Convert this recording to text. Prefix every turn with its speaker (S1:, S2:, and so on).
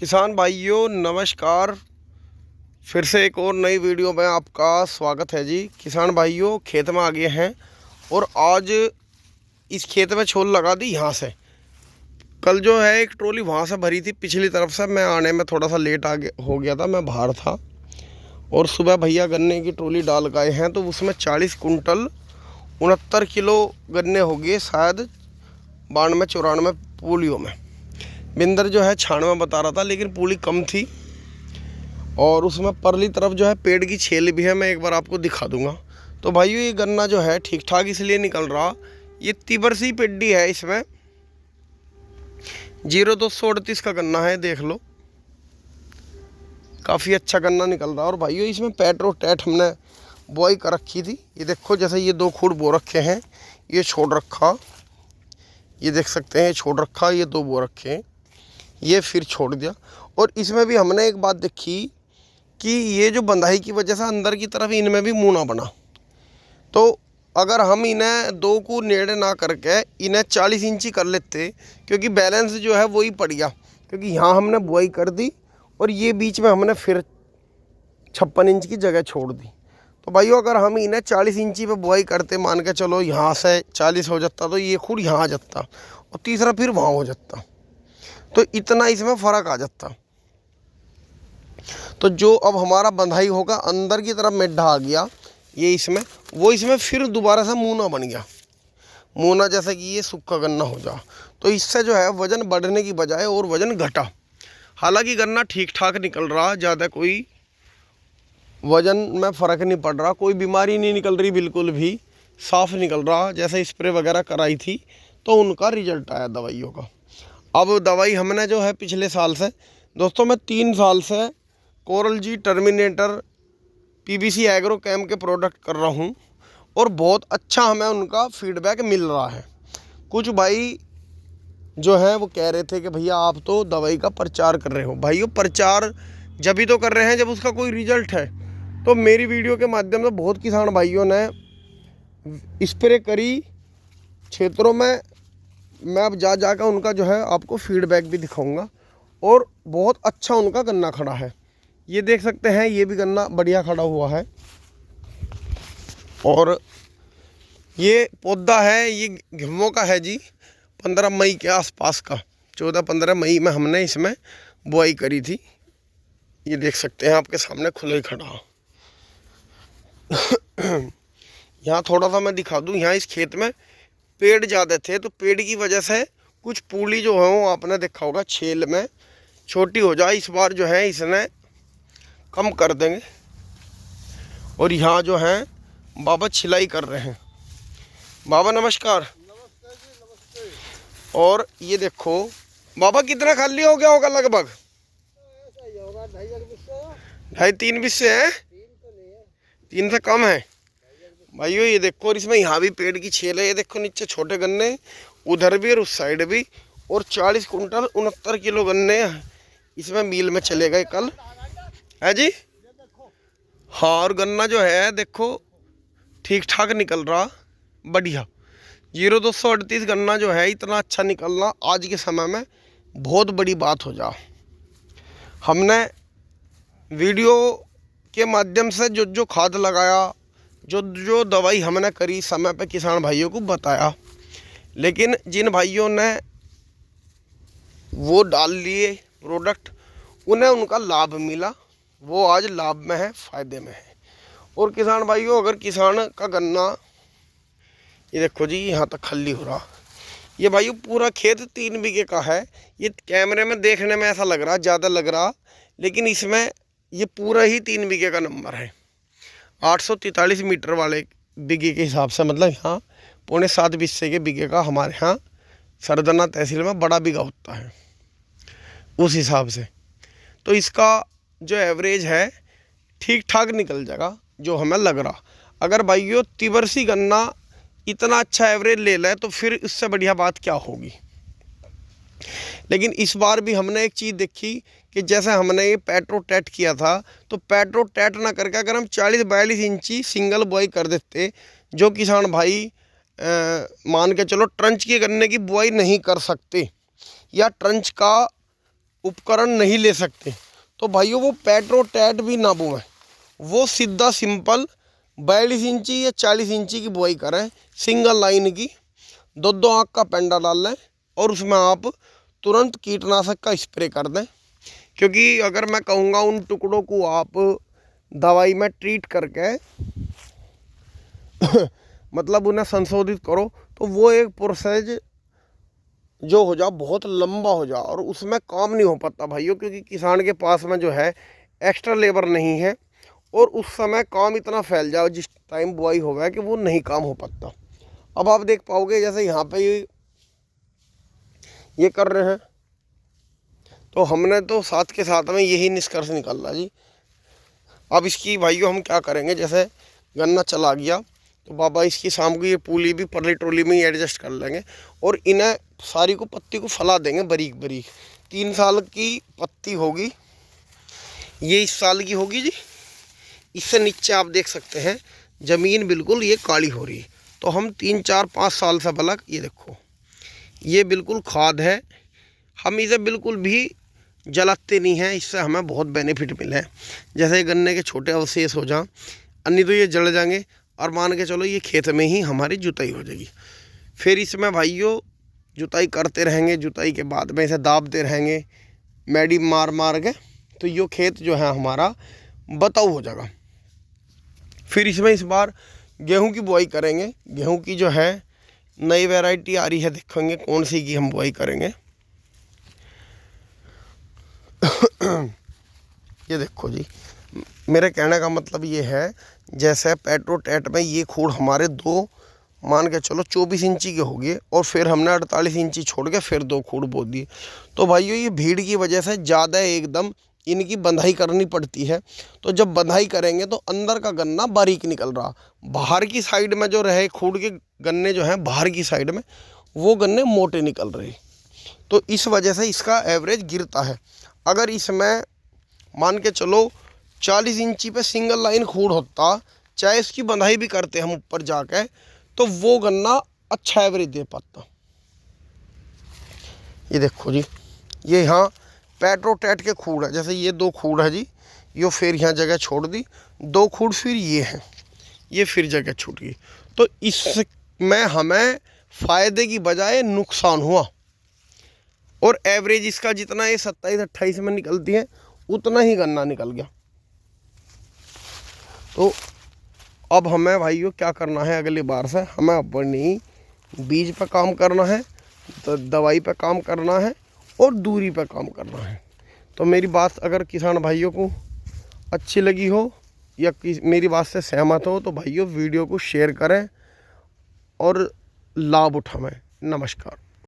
S1: किसान भाइयों नमस्कार। फिर से एक और नई वीडियो में आपका स्वागत है जी। किसान भाइयों खेत में आ गए हैं और आज इस खेत में छोल लगा दी। यहाँ से कल जो है एक ट्रॉली वहाँ से भरी थी पिछली तरफ से। मैं आने में थोड़ा सा लेट हो गया था, मैं बाहर था। और सुबह भैया गन्ने की ट्रॉली डाल गए हैं तो उसमें 40 कुंटल 69 किलो गन्ने हो गए शायद 92-94 पूलियों में। बिंदर जो है 96 बता रहा था, लेकिन पूली कम थी। और उसमें परली तरफ जो है पेड़ की छेल भी है, मैं एक बार आपको दिखा दूंगा। तो भाइयों ये गन्ना जो है ठीक ठाक इसलिए निकल रहा, ये तिबरसी पेड्डी है। इसमें 0238 का गन्ना है, देख लो काफ़ी अच्छा गन्ना निकल रहा। और भाइयों इसमें पेट्रोटेट हमने बोई कर रखी थी। ये देखो जैसे ये 2 खूड़ बो रखे हैं, ये छोड़ रखा, ये देख सकते हैं छोड़ रखा, ये 2 बो रखे हैं, ये फिर छोड़ दिया। और इसमें भी हमने एक बात देखी कि ये जो बंधाई की वजह से अंदर की तरफ इनमें भी मुँह ना बना। तो अगर हम इन्हें 2 को नेड़े ना करके इन्हें 40 इंची कर लेते, क्योंकि बैलेंस जो है वही पड़ गया। क्योंकि यहाँ हमने बुआई कर दी और ये बीच में हमने फिर 56 इंच की जगह छोड़ दी। तो भाइयों अगर हम इन्हें 40 इंची पे बुआई करते, मान के चलो यहाँ से 40 हो जाता तो ये खुद यहाँ आ जाता और तीसरा फिर वहाँ हो जाता, तो इतना इसमें फ़र्क आ जाता। तो जो अब हमारा बंधाई होगा अंदर की तरफ मेड्ढा आ गया ये इसमें, वो इसमें फिर दोबारा से मूना बन गया। मूना जैसे कि ये सूखा गन्ना हो जा, तो इससे जो है वज़न बढ़ने की बजाय और वज़न घटा। हालांकि गन्ना ठीक ठाक निकल रहा, ज़्यादा कोई वज़न में फ़र्क नहीं पड़ रहा, कोई बीमारी नहीं निकल रही, बिल्कुल भी साफ़ निकल रहा। जैसे स्प्रे वगैरह कराई थी तो उनका रिजल्ट आया दवाइयों का। अब दवाई हमने जो है पिछले साल से, दोस्तों मैं 3 साल से कोरल जी टर्मिनेटर पीबीसी एग्रो कैम के प्रोडक्ट कर रहा हूँ और बहुत अच्छा हमें उनका फीडबैक मिल रहा है। कुछ भाई जो है वो कह रहे थे कि भैया आप तो दवाई का प्रचार कर रहे हो। भाइयों प्रचार जब ही तो कर रहे हैं जब उसका कोई रिजल्ट है। तो मेरी वीडियो के माध्यम से बहुत किसान भाइयों ने स्प्रे करी क्षेत्रों में, मैं अब जाकर उनका जो है आपको फीडबैक भी दिखाऊंगा। और बहुत अच्छा उनका गन्ना खड़ा है, ये देख सकते हैं, ये भी गन्ना बढ़िया खड़ा हुआ है। और ये पौधा है, ये गेहूं का है जी, 15 मई के आसपास का, 14-15 मई में हमने इसमें बुआई करी थी। ये देख सकते हैं आपके सामने खुला ही खड़ा। यहाँ थोड़ा सा मैं दिखा दूँ, यहाँ इस खेत में पेड़ ज़्यादा थे तो पेड़ की वजह से कुछ पूली जो है वो आपने देखा होगा छेल में छोटी हो जाए। इस बार जो है इसने कम कर देंगे। और यहाँ जो है बाबा छिलाई कर रहे हैं। बाबा नमस्कार।
S2: नमस्ते जी, नमस्ते।
S1: और ये देखो बाबा कितना खाली हो गया होगा लगभग?
S2: ऐसा ही होगा,
S1: 2.5-3 बिस्से हैं, 3 से कम है भाइयों। ये देखो, और इसमें यहाँ भी पेड़ की छेल है, ये देखो नीचे छोटे गन्ने उधर भी और उस साइड भी। और 40 कुंटल 69 किलो गन्ने इसमें मील में चले गए कल, है जी। हाँ, और गन्ना जो है देखो ठीक ठाक निकल रहा, बढ़िया। 0238 गन्ना जो है इतना अच्छा निकलना आज के समय में बहुत बड़ी बात हो जा। हमने वीडियो के माध्यम से जो जो खाद लगाया, जो जो दवाई हमने करी, समय पे किसान भाइयों को बताया। लेकिन जिन भाइयों ने वो डाल लिए प्रोडक्ट, उन्हें उनका लाभ मिला, वो आज लाभ में है, फ़ायदे में है। और किसान भाइयों अगर किसान का गन्ना, ये देखो जी यहाँ तक खल्ली हो रहा, ये भाइयों पूरा खेत 3 बीघे का है। ये कैमरे में देखने में ऐसा लग रहा, ज़्यादा लग रहा, लेकिन इसमें ये पूरा ही 3 बीघे का नंबर है। 843 मीटर वाले बीघे के हिसाब से, मतलब यहाँ 6.25 बिस्से के बीघे का हमारे यहाँ सरदना तहसील में बड़ा बीघा होता है, उस हिसाब से। तो इसका जो एवरेज है ठीक ठाक निकल जाएगा जो हमें लग रहा। अगर भाइयों तिबरसी गन्ना इतना अच्छा एवरेज ले लें तो फिर इससे बढ़िया बात क्या होगी। लेकिन इस बार भी हमने एक चीज़ देखी कि जैसे हमने ये पेट्रोटेट किया था, तो पेट्रोटेट ना करके अगर हम 40-42 इंची सिंगल बुआई कर देते, जो किसान भाई मान के चलो ट्रंच के गन्ने की बुआई नहीं कर सकते या ट्रंच का उपकरण नहीं ले सकते, तो भाइयों वो पेट्रोटैट भी ना बोएं, वो सीधा सिंपल 42 इंची या 40 इंची की बुआई करें, सिंगल लाइन की, दो आँख का पेंडा डाल लें और उसमें आप तुरंत कीटनाशक का स्प्रे कर दें। क्योंकि अगर मैं कहूँगा उन टुकड़ों को आप दवाई में ट्रीट करके मतलब उन्हें संशोधित करो, तो वो एक प्रोसेस जो हो जा बहुत लंबा हो जा और उसमें काम नहीं हो पाता भाइयों, क्योंकि किसान के पास में जो है एक्स्ट्रा लेबर नहीं है और उस समय काम इतना फैल जाओ जिस टाइम बुआई हो गया कि वो नहीं काम हो पाता। अब आप देख पाओगे जैसे यहाँ पे ये कर रहे हैं, तो हमने तो साथ के साथ में यही निष्कर्ष निकाला जी। अब इसकी भाइयों हम क्या करेंगे, जैसे गन्ना चला गया तो बाबा इसकी शाम को ये पूली भी परली ट्रोली में ही एडजस्ट कर लेंगे और इन्हें सारी को पत्ती को फैला देंगे बारीक बारीक। 3 साल की पत्ती होगी, ये इस साल की होगी जी। इससे नीचे आप देख सकते हैं ज़मीन बिल्कुल ये काली हो रही है, तो हम 3 4 5 साल से बलक ये देखो ये बिल्कुल खाद है, हम इसे बिल्कुल भी जलाते नहीं हैं, इससे हमें बहुत बेनिफिट मिले हैं। जैसे गन्ने के छोटे अवशेष हो जाएं, अन्य तो ये जल जाएंगे और मान के चलो ये खेत में ही हमारी जुताई हो जाएगी। फिर इसमें भाइयों जुताई करते रहेंगे, जुताई के बाद में इसे दाबते रहेंगे मैडी मार मार के, तो ये खेत जो है हमारा बताऊ हो जाएगा। फिर इसमें इस बार गेहूं की बुआई करेंगे। गेहूं की जो है नई वैरायटी आ रही है, देखेंगे कौन सी की हम बुआई करेंगे। ये देखो जी, मेरे कहने का मतलब ये है जैसे पेट्रोटैट में ये खूड़ हमारे 2 मान के चलो 24 इंची के हो गए और फिर हमने 48 इंची छोड़ के फिर 2 खूड़ बो दिए। तो भाइयों ये भीड़ की वजह से ज़्यादा एकदम इनकी बंधाई करनी पड़ती है। तो जब बंधाई करेंगे तो अंदर का गन्ना बारीक निकल रहा, बाहर की साइड में जो रहे खूड़ के गन्ने जो हैं बाहर की साइड में वो गन्ने मोटे निकल रहे, तो इस वजह से इसका एवरेज गिरता है। अगर इसमें मान के चलो 40 इंची पे सिंगल लाइन खूड़ होता, चाहे इसकी बंधाई भी करते हम ऊपर जाके, तो वो गन्ना अच्छा एवरेज दे पाता। ये देखो जी, ये यहाँ पेट्रोटैट के खूड़ है, जैसे ये 2 खूड़ है जी, ये फिर यहाँ जगह छोड़ दी, 2 खूड़ फिर ये हैं, ये फिर जगह छूट गई। तो इसमें हमें फ़ायदे की बजाय नुकसान हुआ और एवरेज इसका जितना ये 27-28 में निकलती है उतना ही गन्ना निकल गया। तो अब हमें भाइयों क्या करना है, अगली बार से हमें अपनी बीज पर काम करना है, तो दवाई पर काम करना है और दूरी पर काम करना है। तो मेरी बात अगर किसान भाइयों को अच्छी लगी हो या मेरी बात से सहमत हो तो भाइयों वीडियो को शेयर करें और लाभ उठाएं। नमस्कार।